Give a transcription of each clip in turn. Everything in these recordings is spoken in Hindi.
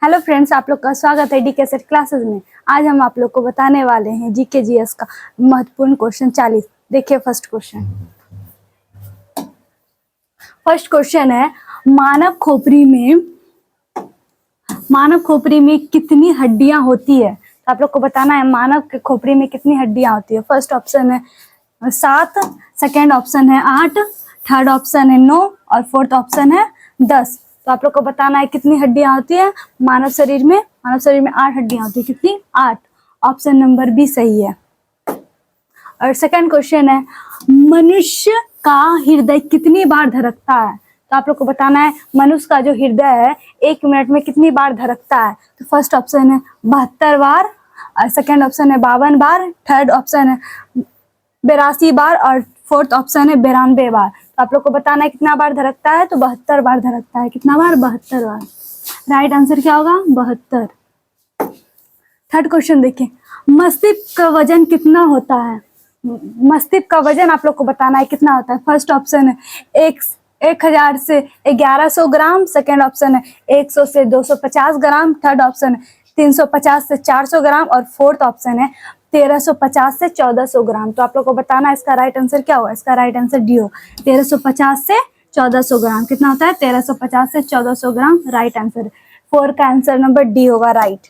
हेलो फ्रेंड्स, आप लोग का स्वागत है डी के सेट क्लासेस में। आज हम आप लोग को बताने वाले हैं जीके जीएस का महत्वपूर्ण क्वेश्चन 40। देखिए फर्स्ट क्वेश्चन है मानव खोपड़ी में कितनी हड्डियां होती है। तो आप लोग को बताना है मानव के खोपड़ी में कितनी हड्डियां होती है। फर्स्ट ऑप्शन है 7, सेकेंड ऑप्शन है 8, थर्ड ऑप्शन है 9 और फोर्थ ऑप्शन है 10। तो आप लोग को बताना है कितनी हड्डियां होती है मानव शरीर में। 8 हड्डियां होती है। कितनी? 8। ऑप्शन नंबर बी सही है। और सेकंड क्वेश्चन है मनुष्य का हृदय कितनी बार धड़कता है। तो आप लोग को बताना है मनुष्य का जो हृदय है 1 मिनट में कितनी बार धड़कता है। तो फर्स्ट ऑप्शन है 72 बार, और सेकंड ऑप्शन है 52 बार, थर्ड ऑप्शन है 82 बार और फोर्थ ऑप्शन है 92 बार। तो आप लोग को बताना है कितना बार धड़कता है। तो 72 बार धड़कता है। कितना बार? 72 बार। राइट आंसर क्या होगा? 72। थर्ड क्वेश्चन देखिए, मस्तिष्क का वजन कितना होता है। मस्तिष्क का वजन आप लोग को बताना है कितना होता है। फर्स्ट ऑप्शन है 1000 से 1100 ग्राम, सेकेंड ऑप्शन है 100 से 250 ग्राम, थर्ड ऑप्शन है 350 से 400 ग्राम और फोर्थ ऑप्शन है 1350 से 1400 ग्राम। तो आप लोग को बताना है इसका राइट आंसर क्या होगा। इसका राइट आंसर डी हो, 1350 से 1400 ग्राम। कितना होता है? 1350 से 1400 ग्राम। राइट आंसर 4 का आंसर नंबर डी होगा। राइट।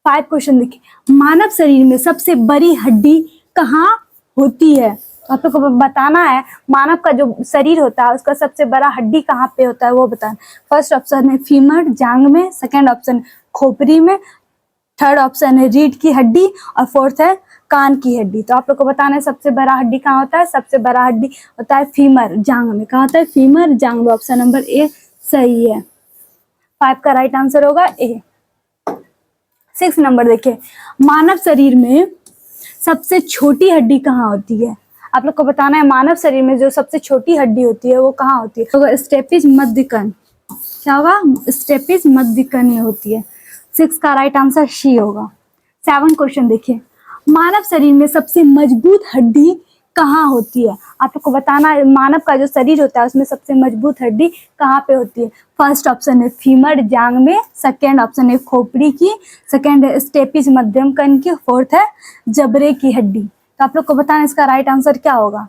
5 क्वेश्चन देखिए, मानव शरीर में सबसे बड़ी हड्डी कहाँ होती है। आप लोग को बताना है मानव का जो शरीर होता है उसका सबसे बड़ा हड्डी कहाँ पे होता है वो बताना। फर्स्ट ऑप्शन है फीमर, जांग में, सेकेंड ऑप्शन खोपड़ी में, थर्ड ऑप्शन है रीढ़ की हड्डी और फोर्थ है कान की हड्डी। तो आप लोग को बताना है सबसे बड़ा हड्डी कहाँ होता है। सबसे बड़ा हड्डी होता है फीमर, जांग में। कहाँ होता है? फीमर, जांग में। ऑप्शन नंबर ए सही है। 5 का राइट आंसर होगा ए। 6 नंबर देखिए, मानव शरीर में सबसे छोटी हड्डी कहाँ होती है। आप लोग को बताना है मानव शरीर में जो सबसे छोटी हड्डी होती है वो कहाँ होती है। तो स्टेपिज मध्यकन। क्या होगा? स्टेपिज मध्यकन में होती है। 6 का राइट आंसर सी होगा। 7 क्वेश्चन देखिए, मानव शरीर में सबसे मजबूत हड्डी कहाँ होती है। आप लोग को बताना है मानव का जो शरीर होता है उसमें सबसे मजबूत हड्डी कहाँ पे होती है। फर्स्ट ऑप्शन है फीमर, जांग में, सेकेंड ऑप्शन है खोपड़ी की, सेकेंड है स्टेपिज मध्यम कन की, फोर्थ है जबड़े की हड्डी। तो आप लोग को बताना इसका राइट आंसर क्या होगा।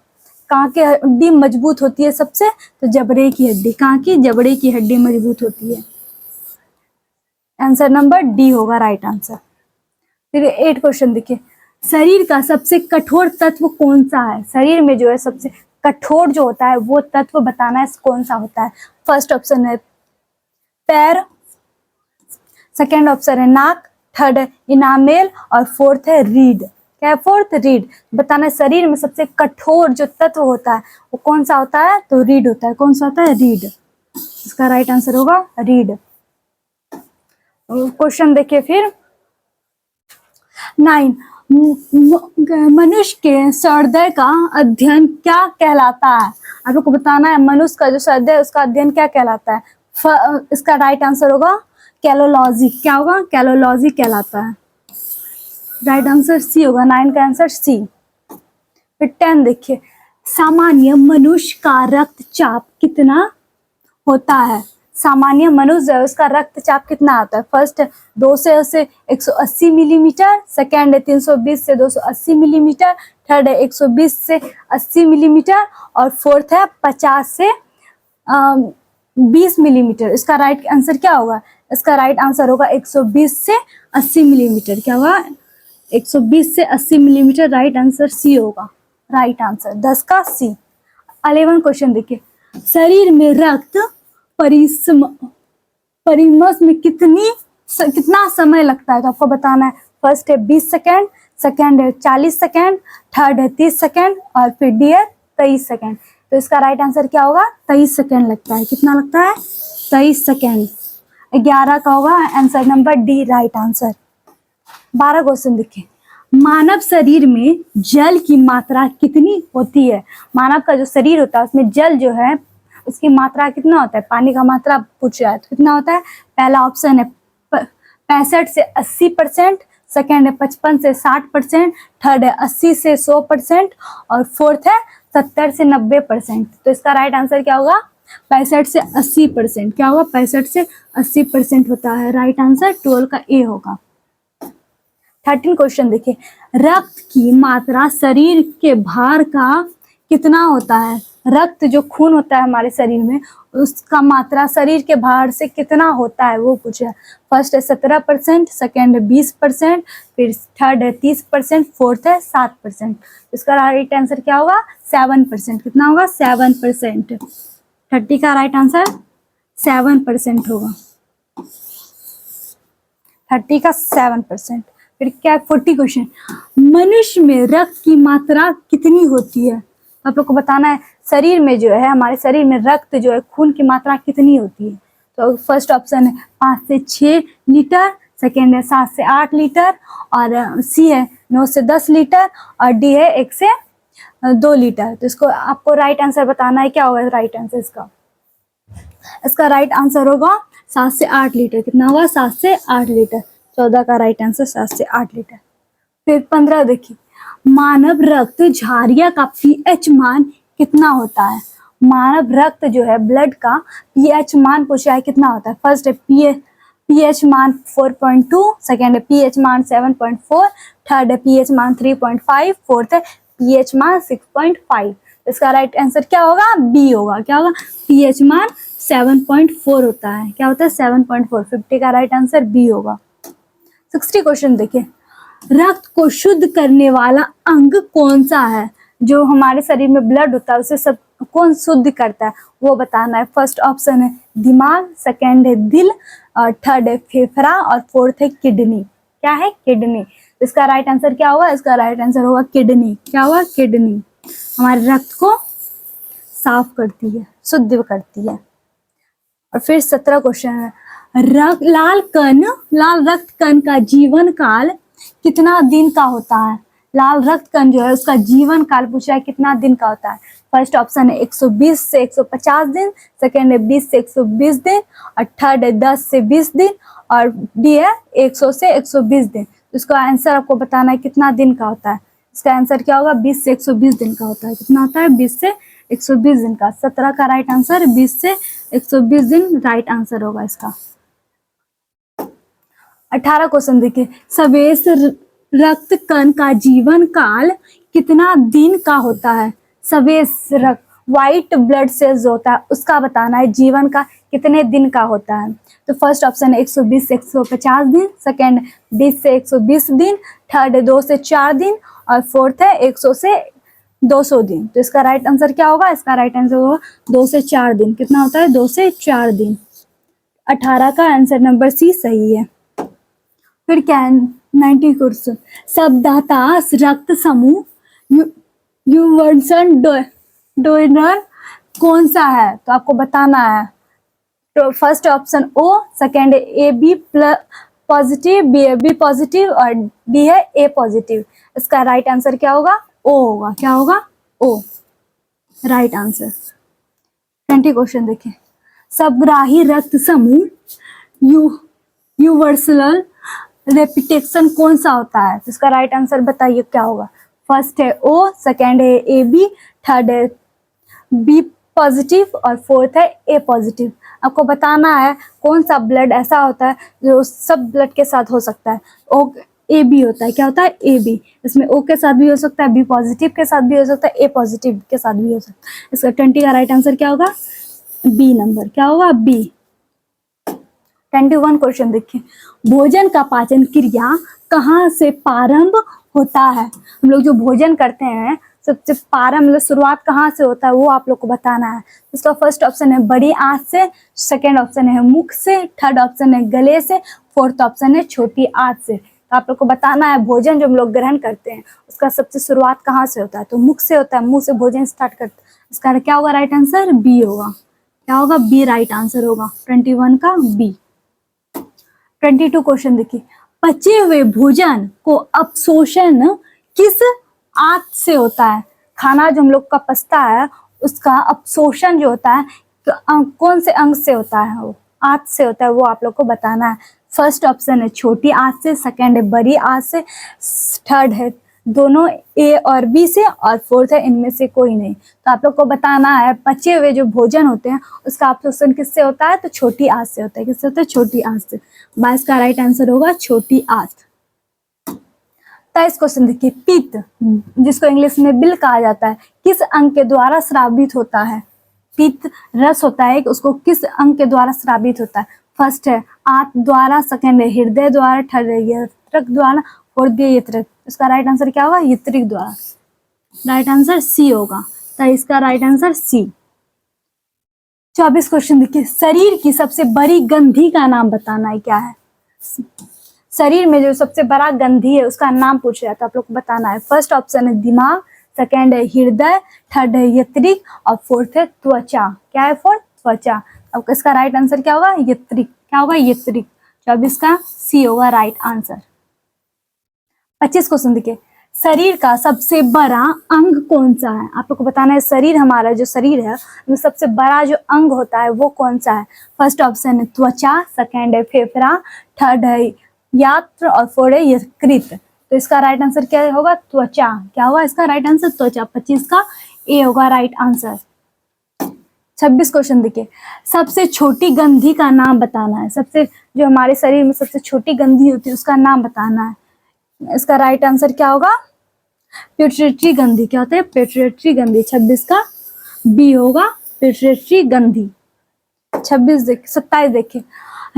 कहाँ की हड्डी मजबूत होती है सबसे? तो जबड़े की हड्डी। कहाँ की? जबड़े की हड्डी मजबूत होती है। आंसर नंबर डी होगा राइट आंसर। फिर 8 क्वेश्चन देखिए, शरीर का सबसे कठोर तत्व कौन सा है। शरीर में जो है सबसे कठोर जो होता है वो तत्व बताना है कौन सा होता है। फर्स्ट ऑप्शन है पैर, सेकेंड ऑप्शन है नाक, थर्ड है इनामेल और फोर्थ है रीढ़। क्या है? फोर्थ रीढ़। बताना है शरीर में सबसे कठोर जो तत्व होता है वो कौन सा होता है। तो रीढ़ होता है। कौन सा होता है? रीढ़। इसका राइट आंसर होगा रीढ़। क्वेश्चन देखिए फिर 9, मनुष्य के हृदय का अध्ययन क्या कहलाता है। आप लोग को बताना है मनुष्य का जो हृदय है उसका अध्ययन क्या कहलाता है। इसका राइट आंसर होगा कैलोलॉजी। क्या होगा? कैलोलॉजी कहलाता है। राइट आंसर सी होगा। 9 का आंसर सी। फिर 10 देखिए, सामान्य मनुष्य का रक्तचाप कितना होता है। सामान्य मनुष्य है उसका रक्तचाप कितना आता है। फर्स्ट 200 से 180 मिलीमीटर, सेकेंड है 320 से 280 मिलीमीटर, थर्ड है 120 से 80 मिलीमीटर और फोर्थ है 50 से 20 मिलीमीटर। इसका राइट आंसर क्या होगा। इसका राइट आंसर होगा 120 से 80 मिलीमीटर। क्या होगा? 120 से 80 मिलीमीटर। राइट आंसर सी होगा। राइट आंसर 10 का सी। 11 क्वेश्चन देखिए, शरीर में रक्त परिमस में कितना समय लगता है। तो आपको बताना है फर्स्ट है 20 सेकेंड, सेकेंड है 40 सेकेंड, थर्ड है 30 सेकेंड और फिर डी है 23 सेकेंड। तो इसका राइट आंसर क्या होगा। 23 सेकेंड लगता है। कितना लगता है? 23 सेकेंड। 11 का होगा answer number D right answer. 12 question देखिए, मानव शरीर में जल की मात्रा कितनी होती है। मानव का जो शरीर होता है उसमें जल जो है उसकी मात्रा कितना होता है। पानी का मात्रा पूछ रहा है तो कितना होता है। पहला ऑप्शन है 65 से 80%, सेकेंड है 55 से 60%, थर्ड है 80 से 100% और फोर्थ है 70 से 90%। तो इसका राइट आंसर क्या होगा। 65 से 80%, क्या होगा 65 से 80% होता है। राइट आंसर 12 का ए होगा। 13 क्वेश्चन देखिए, रक्त की मात्रा शरीर के भार का कितना होता है? रक्त जो खून होता है हमारे शरीर में, उसका मात्रा शरीर के भार से कितना होता है वो पूछा। फर्स्ट है 17%, सेकेंड है 20%, फिर थर्ड है 30%, फोर्थ है 7%। इसका राइट आंसर क्या होगा? 7%। कितना होगा? 7%। 30 का राइट आंसर 7% होगा। 30 का 7%। फिर क्या 40 क्वेश्चन, मनुष्य में रक्त की मात्रा कितनी होती है? आप लोग को बताना है शरीर में जो है, हमारे शरीर में रक्त जो है, खून की मात्रा कितनी होती है। तो फर्स्ट ऑप्शन है 5 से 6 लीटर, सेकेंड है 7 से 8 लीटर, और सी है 9 से 10 लीटर, और डी है 1 से 2 लीटर। तो इसको आपको राइट आंसर बताना है, क्या होगा राइट आंसर इसका? इसका राइट आंसर होगा 7 से 8 लीटर। कितना होगा? 7 से 8 लीटर। 14 का राइट आंसर 7 से 8 लीटर। फिर 15 देखिए, मानव रक्त झारिया का पीएच मान कितना होता है? मानव रक्त जो है, ब्लड का पीएच मान पूछा है, कितना होता है? फर्स्ट है पीएच मान 4.2, सेकेंड है पीएच मान 7.4, थर्ड है पीएच मान 3.5, फोर्थ है पीएच मान 6.5। इसका राइट आंसर क्या होगा? बी होगा। क्या होगा? पीएच मान 7.4 होता है। क्या होता है? 7.4। 50 का राइट आंसर बी होगा। 60 क्वेश्चन देखिए, रक्त को शुद्ध करने वाला अंग कौन सा है? जो हमारे शरीर में ब्लड होता है उसे सब कौन शुद्ध करता है वो बताना है। फर्स्ट ऑप्शन है दिमाग, सेकेंड है दिल, और थर्ड है फेफड़ा, और फोर्थ है किडनी। क्या है? किडनी। इसका राइट आंसर क्या होगा? इसका राइट आंसर होगा किडनी। क्या होगा? किडनी। हमारे रक्त को साफ करती है, शुद्ध करती है। और फिर 17 क्वेश्चन है, लाल रक्त कण का जीवन काल कितना दिन का होता है? लाल रक्त कण जो है उसका जीवन काल पूछा है, कितना दिन का होता है? फर्स्ट ऑप्शन है 120 से 150 दिन, सेकेंड है 20 से 120 दिन, और थर्ड है 10 से 20 दिन, और डी है 100 से 120 दिन। इसका आंसर आपको बताना है कितना दिन का होता है। इसका आंसर क्या होगा? 20 से 120 दिन का होता है। कितना होता है? 20 से 120 दिन का। 17 का राइट आंसर 20 से 120 दिन राइट आंसर होगा इसका। 18 क्वेश्चन देखिए, सवेश रक्त कण का जीवन काल कितना दिन का होता है? सवेश रक्त, व्हाइट ब्लड सेल्स होता है, उसका बताना है जीवन का कितने दिन का होता है। तो फर्स्ट ऑप्शन है 120 से 150 दिन, सेकेंड 20 से 120 दिन, थर्ड है 2 से 4 दिन, और फोर्थ है 100 से 200 दिन। तो इसका राइट आंसर क्या होगा? इसका राइट आंसर होगा 2 से 4 दिन। कितना होता है? 2 से 4 दिन। 18 का आंसर नंबर सी सही है। फिर क्या है 19 क्वेश्चन, शब्दाताश रक्त समूह युवर्सन डोनर कौन सा है? तो आपको बताना है। तो फर्स्ट ऑप्शन ओ, सेकेंड है A B positive, B A B positive, और डी है ए पॉजिटिव। इसका राइट आंसर क्या होगा? ओ होगा। क्या होगा? ओ राइट आंसर। 20 क्वेश्चन देखिए, सबग्राही रक्त समूह यूनिवर्सल रेपिटेशन कौन सा होता है? तो इसका राइट आंसर बताइए क्या होगा। फर्स्ट है ओ, सेकेंड है ए बी, थर्ड है बी पॉजिटिव, और फोर्थ है ए पॉजिटिव। आपको बताना है कौन सा ब्लड ऐसा होता है जो सब ब्लड के साथ हो सकता है। ओ ए बी होता है। क्या होता है? A B. इसमें ओ के साथ भी हो सकता है, बी पॉजिटिव के साथ भी हो सकता है, ए पॉजिटिव के साथ भी हो सकता है। इसका 20 का राइट आंसर क्या होगा? B number. क्या होगा? बी। 21 क्वेश्चन देखिए, भोजन का पाचन क्रिया कहाँ से प्रारंभ होता है? हम लोग जो भोजन करते हैं सबसे प्रारंभ मतलब शुरुआत कहाँ से होता है वो आप लोग को बताना है। इसका फर्स्ट ऑप्शन है बड़ी आंत से, सेकेंड ऑप्शन है मुख से, थर्ड ऑप्शन है गले से, फोर्थ ऑप्शन है छोटी आंत से। तो आप लोग को बताना है भोजन जो हम लोग ग्रहण करते हैं उसका सबसे शुरुआत कहाँ से होता है? तो मुख से होता है, मुंह से भोजन स्टार्ट करते हैं। इसका क्या होगा राइट आंसर? बी होगा। क्या होगा? बी राइट आंसर होगा। 21 का बी। 22 क्वेश्चन देखिए, पचे हुए भोजन को अपशोषण किस आंत से होता है? खाना जो हम लोग का पचता है उसका अपशोषण जो होता है कौन से अंग से होता है? वो आंत से होता है, वो आप लोग को बताना है। फर्स्ट ऑप्शन है छोटी आंत से, सेकेंड है बड़ी आंत से, थर्ड है दोनों ए और बी से, और फोर्थ है इनमें से कोई नहीं। तो आप लोग को बताना है बचे हुए जो भोजन होते हैं उसका ऑप्शन किससे होता है, तो छोटी आंत से होता है। किससे होता है, छोटी आंत से। 22 का राइट आंसर होगा छोटी आंत। 23 क्वेश्चन देखिए, पित्त जिसको इंग्लिश में बिल कहा जाता है किस अंग के द्वारा स्रावित होता है। पित्त रस होता है, उसको किस अंग के द्वारा स्रावित होता है। फर्स्ट है आंत द्वारा, सेकंड है हृदय द्वारा, थर्ड है यकृत द्वारा, फोर्थ है यकृत। इसका राइट आंसर क्या होगा, यकृत द्वारा। राइट आंसर सी होगा। तो इसका राइट आंसर सी। 24 क्वेश्चन देखिए, शरीर की सबसे बड़ी ग्रंथि का नाम बताना है। क्या है, शरीर में जो सबसे बड़ा ग्रंथि है उसका नाम पूछ रहा है, तो आप लोग को बताना है। फर्स्ट ऑप्शन है दिमाग, सेकंड है हृदय, थर्ड है यकृत और फोर्थ है त्वचा। क्या है, फोर्थ त्वचा। अब इसका राइट आंसर क्या होगा, यकृत। क्या होगा, यकृत। 24 का सी होगा राइट आंसर। 25 क्वेश्चन देखिए, शरीर का सबसे बड़ा अंग कौन सा है। आप लोग को बताना है शरीर, हमारा जो शरीर है वो सबसे बड़ा जो अंग होता है वो कौन सा है। फर्स्ट ऑप्शन है त्वचा, सेकंड है फेफड़ा, थर्ड है यात्र और फोर्थ है यकृत। तो इसका राइट आंसर क्या होगा, त्वचा। क्या होगा इसका राइट आंसर, त्वचा। 25 का ए होगा राइट आंसर। 26 क्वेश्चन देखिए, सबसे छोटी ग्रंथि का नाम बताना है। सबसे जो हमारे शरीर में सबसे छोटी ग्रंथि होती है उसका नाम बताना है। इसका राइट आंसर क्या होगा, पिट्यूटरी ग्रंथि। क्या होता है, पिट्यूटरी ग्रंथि। 26 का बी होगा पिट्यूटरी ग्रंथि। 27 देखिए,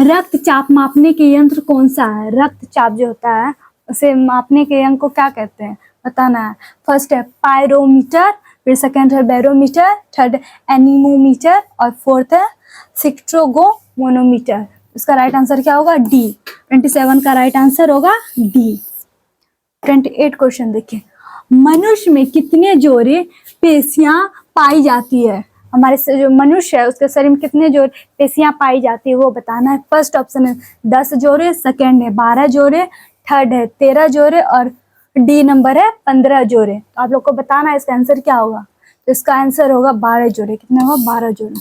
रक्तचाप मापने के यंत्र कौन सा है। रक्तचाप जो होता है उसे मापने के यंत्र को क्या कहते हैं, बताना है। फर्स्ट है पायरोमीटर, फिर सेकंड है बैरोमीटर, थर्ड एनीमोमीटर और फोर्थ है सिक्ट्रोगोमोनोमीटर। इसका राइट आंसर क्या होगा, डी। 27 का राइट आंसर होगा डी। 28 क्वेश्चन देखिए, मनुष्य में कितने जोड़े पेशियां पाई जाती है। हमारे से जो मनुष्य है उसके शरीर में कितने जोड़े पेशियां पाई जाती है वो बताना है। फर्स्ट ऑप्शन है 10 जोड़े, सेकंड है 12 जोड़े, थर्ड है 13 जोड़े और डी नंबर है 15 जोड़े। तो आप लोग को बताना है इसका आंसर क्या होगा। तो इसका आंसर होगा 12 जोड़े। कितने होगा, 12 जोड़े।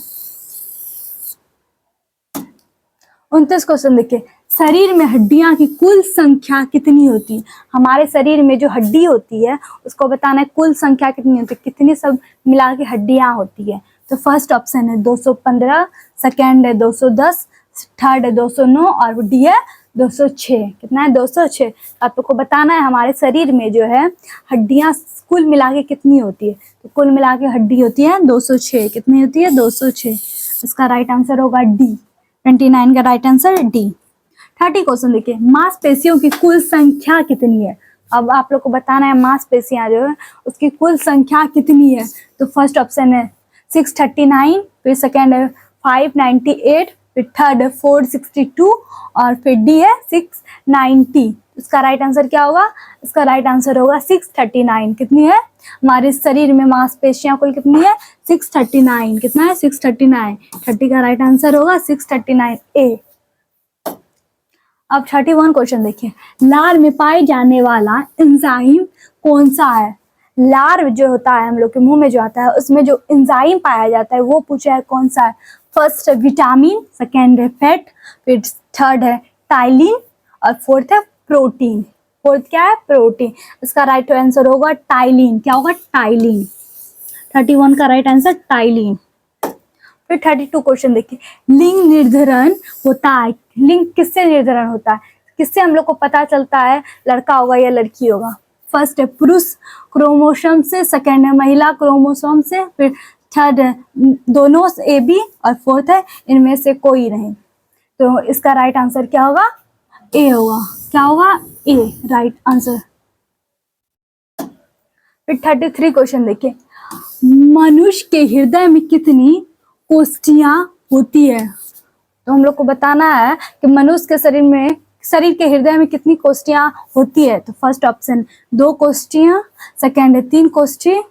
29 क्वेश्चन देखिए, शरीर में हड्डियां की कुल संख्या कितनी होती है। हमारे शरीर में जो हड्डी होती है उसको बताना है कुल संख्या कितनी होती है, कितनी सब मिला के हड्डियां होती है। तो फर्स्ट ऑप्शन है 215, सेकंड है 210, थर्ड है 209 और डी है 206। कितना है, 206। आप लोग को बताना है हमारे शरीर में जो है हड्डियां कुल मिला के कितनी होती है। तो कुल मिला के हड्डी होती है 206। कितनी होती है, 206। इसका राइट आंसर होगा डी। 29 का राइट आंसर डी। 30 क्वेश्चन देखिए, मांसपेशियों की कुल संख्या कितनी है। अब आप लोग को बताना है मांसपेशियां जो है उसकी कुल संख्या कितनी है। तो फर्स्ट ऑप्शन है 639, फिर सेकंड है 598, फिर थर्ड है 462 और फिर डी है 690। इसका राइट आंसर क्या होगा, इसका राइट आंसर होगा 639। कितनी है, हमारे शरीर में मांसपेशियां कुल कितनी है, 639। कितना है, 639। 30 का राइट आंसर होगा 639 ए। अब 31 क्वेश्चन देखिए, लार में पाए जाने वाला एंजाइम कौन सा है। लार जो होता है हम लोग के मुंह में जो आता है उसमें जो एंजाइम पाया जाता है वो पूछा है कौन सा है। फर्स्ट है विटामिन, सेकेंड है फैट, फिर थर्ड है टाइलिन और फोर्थ है प्रोटीन। फोर्थ क्या है, प्रोटीन। इसका राइट आंसर होगा टाइलिन। क्या होगा, टाइलिन। 31 का राइट आंसर टाइलिन। फिर 32 क्वेश्चन देखिए, लिंग निर्धारण होता है। लिंग किससे निर्धारण होता है, किससे हम लोग को पता चलता है लड़का होगा या लड़की होगा। फर्स्ट है पुरुष क्रोमोसोम से, सेकंड है महिला क्रोमोसोम से, फिर थर्ड है दोनों ए बी और फोर्थ है इनमें से कोई नहीं। तो इसका राइट आंसर क्या होगा, ए होगा। क्या होगा, ए राइट आंसर। फिर 33 क्वेश्चन देखिए, मनुष्य के हृदय में कितनी कोशिकाएं होती है। तो हम लोग को बताना है कि मनुष्य के शरीर के हृदय में कितनी कोशिकाएं होती है। तो फर्स्ट ऑप्शन 2 कोशिकाएं, सेकंड है 3 कोशिकाएं,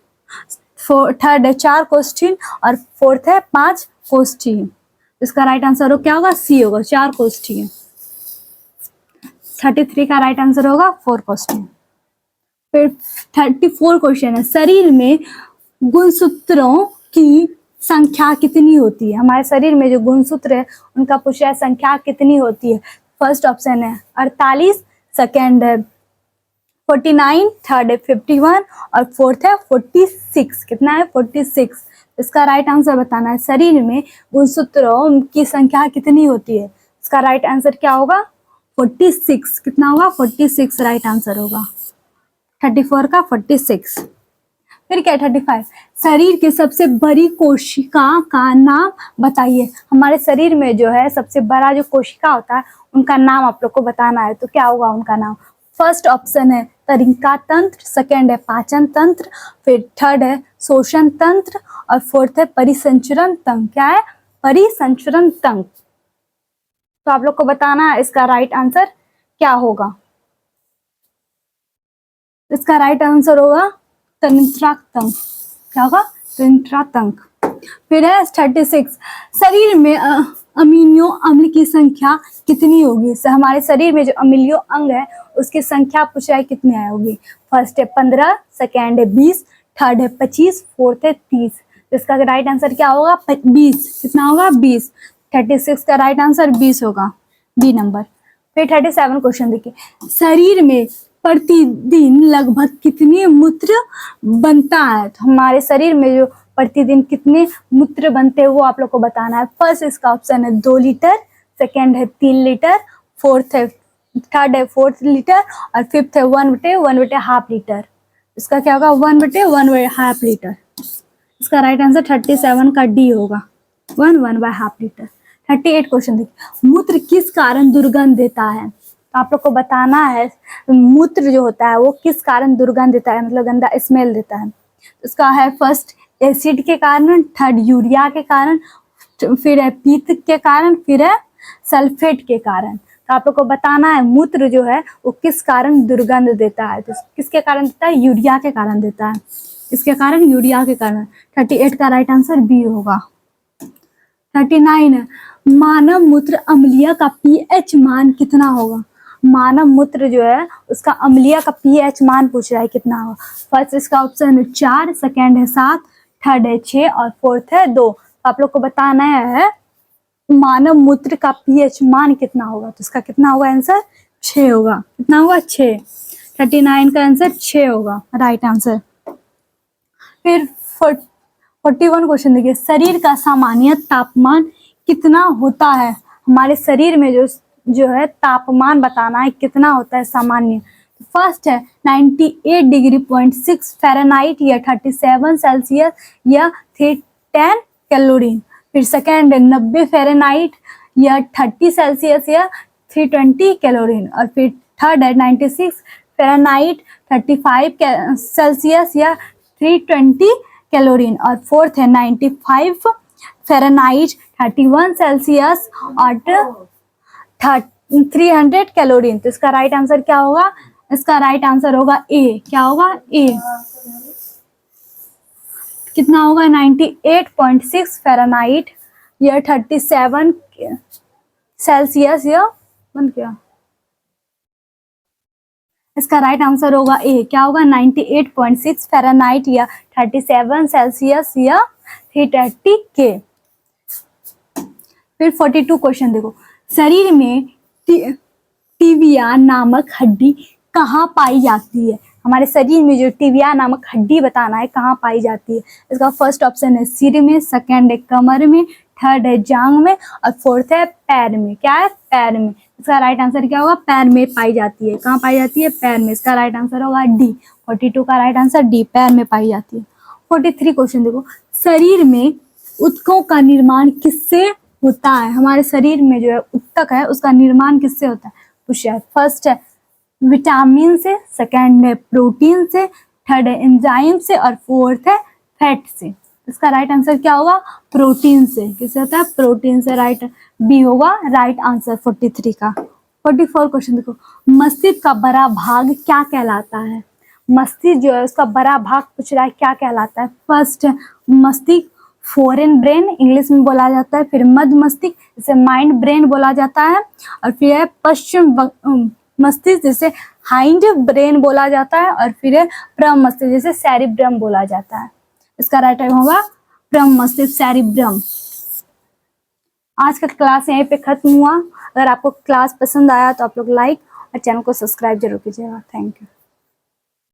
थर्ड है 4 कोशिकाएं और फोर्थ है 5 कोशिकाएं। इसका राइट आंसर हो क्या होगा, सी होगा, 4 कोशिकाएं। 33 का राइट आंसर होगा 4 कोशिकाएं। फिर 34 क्वेश्चन है, शरीर में गुणसूत्रों की संख्या कितनी होती है। हमारे शरीर में जो गुणसूत्र है उनका पूछा है संख्या कितनी होती है। फर्स्ट ऑप्शन है 48, सेकंड है 49, थर्ड है 51 और फोर्थ है 46। कितना है? 46। इसका राइट आंसर बताना है। शरीर में गुणसूत्रों की संख्या कितनी होती है? इसका राइट आंसर क्या होगा? 46। कितना होगा? 46 राइट आंसर होगा। 34 का 46। फिर क्या है? 35। शरीर की सबसे बड़ी कोशिका का नाम बताइए। हमारे शरीर में जो है सबसे बड़ा जो कोशिका होता है उनका नाम आप लोग को बताना है। तो क्या होगा उनका नाम? फर्स्ट ऑप्शन है तंत्रिका तंत्र, सेकेंड है पाचन तंत्र, फिर थर्ड है शोषण तंत्र और फोर्थ है परिसंचरण तंत्र। क्या है? परिसंचरण तंत्र। तो आप लोग को बताना है इसका राइट आंसर क्या होगा। इसका राइट आंसर होगा तंत्रिका तंत्र। क्या होगा? तंत्रिका तंत्र। फिर है 36। शरीर में अमीनो अम्ल की संख्या कितनी होगी? हमारे शरीर में जो अमीनो अंग है उसकी संख्या पूछ रहा है कितनी होगी। फर्स्ट है 15, सेकेंड है 20, थर्ड है 25, फोर्थ है 30। इसका राइट आंसर क्या होगा? 20। कितना होगा? 20। 36 का राइट आंसर 20 होगा, बी नंबर। फिर 37 क्वेश्चन देखिए। शरीर में प्रतिदिन लगभग कितने मूत्र बनता है? तो हमारे शरीर में जो प्रतिदिन कितने मूत्र बनते हैं वो आप लोग को बताना है। फर्स्ट इसका ऑप्शन है 2 लीटर, सेकेंड है 3 लीटर, फोर्थ है थर्ड है 4 लीटर और फिफ्थ है 1/1/2 लीटर। इसका क्या होगा? 1/1/2 लीटर। इसका राइट आंसर 37 का डी होगा, 1/1/2 लीटर। 38 क्वेश्चन देखिए। मूत्र किस कारण दुर्गंध देता है? तो आप लोग को बताना है मूत्र जो होता है वो किस कारण दुर्गंध देता है, मतलब गंदा स्मेल देता है। इसका है फर्स्ट एसिड के कारण, थर्ड यूरिया के कारण, फिर है पीत के कारण, फिर है सल्फेट के कारण। तो आप लोग को बताना है मूत्र जो है वो किस कारण दुर्गंध देता है। तो किसके कारण देता है? यूरिया के कारण देता है। इसके कारण यूरिया के कारण। 38 का राइट आंसर बी होगा। 39 है मानव मूत्र अम्लीय का पीएच मान कितना होगा? मानव मूत्र जो है उसका अम्लीय का पीएच मान पूछ रहा है कितना होगा। फर्स्ट इसका ऑप्शन है 4, सेकेंड है 7, थर्ड है 6 और फोर्थ है 2। आप लोग को बताना है मानव मूत्र का पीएच मान कितना होगा। तो इसका कितना होगा आंसर? 6 होगा। कितना होगा? 6। 39 का आंसर 6 होगा राइट आंसर। फिर 41 क्वेश्चन देखिए। शरीर का सामान्य तापमान कितना होता है? हमारे शरीर में जो है तापमान बताना है कितना होता है सामान्य। फर्स्ट है 98.6 फ़ारेनहाइट या 37 सेल्सियस या 310 कैलोरी। फिर सेकेंड है 90 फ़ारेनहाइट या 30 सेल्सियस या 320 कैलोरी। और फिर थर्ड है 96 फ़ारेनहाइट 35 सेल्सियस या 320 कैलोरी। और फोर्थ है 95 फ़ारेनहाइट 31 सेल्सियस और 300 कैलोरी। तो इसका राइट आंसर क्या होगा? इसका राइट आंसर होगा ए। क्या होगा? ए। कितना होगा? 98.6 फ़ारेनहाइट या 37 सेल्सियस या बन गया। इसका राइट आंसर होगा ए। क्या होगा? 98.6 फ़ारेनहाइट या 37 सेल्सियस या 330 के। फिर 42 क्वेश्चन देखो। शरीर में टिबिया नामक हड्डी कहाँ पाई जाती है? हमारे शरीर में जो टिबिया नामक हड्डी बताना है कहाँ पाई जाती है। इसका फर्स्ट ऑप्शन है सिर में, सेकंड है कमर में, थर्ड है जांग में और फोर्थ है पैर में। क्या है? पैर में। इसका राइट आंसर क्या होगा? पैर में पाई जाती है। कहाँ पाई जाती है? पैर में। इसका राइट आंसर होगा डी। 42 का राइट आंसर डी, पैर में पाई जाती है। 43 क्वेश्चन देखो। शरीर में ऊतकों का निर्माण किससे होता है? हमारे शरीर में जो है ऊतक है उसका निर्माण किससे होता है पूछा है। फर्स्ट है विटामिन से, सेकंड है प्रोटीन से, थर्ड है एंजाइम से और फोर्थ है फैट से। इसका राइट आंसर क्या होगा? प्रोटीन से। किससे होता है? प्रोटीन से। राइट बी होगा राइट आंसर 43 का। 44 क्वेश्चन देखो। मस्तिष्क का बड़ा भाग क्या कहलाता है? मस्तिष्क जो है उसका बड़ा भाग पूछ रहा है क्या कहलाता है। फर्स्ट है मस्तिष्क, फॉरेन ब्रेन इंग्लिश में बोला जाता है, फिर मध्य मस्तिष्क जिसे माइंड ब्रेन बोला जाता है और फिर है पश्चिम मस्तिष्क जिसे हाइंड ब्रेन बोला जाता है और फिर है प्रम मस्तिष्क जिसे सेरिब्रम बोला जाता है। इसका राइट होगा प्रम मस्तिष्क, सेरिब्रम। आज का क्लास यहीं पे खत्म हुआ। अगर आपको क्लास पसंद आया तो आप लोग लाइक और चैनल को सब्सक्राइब जरूर कीजिएगा। Thank you.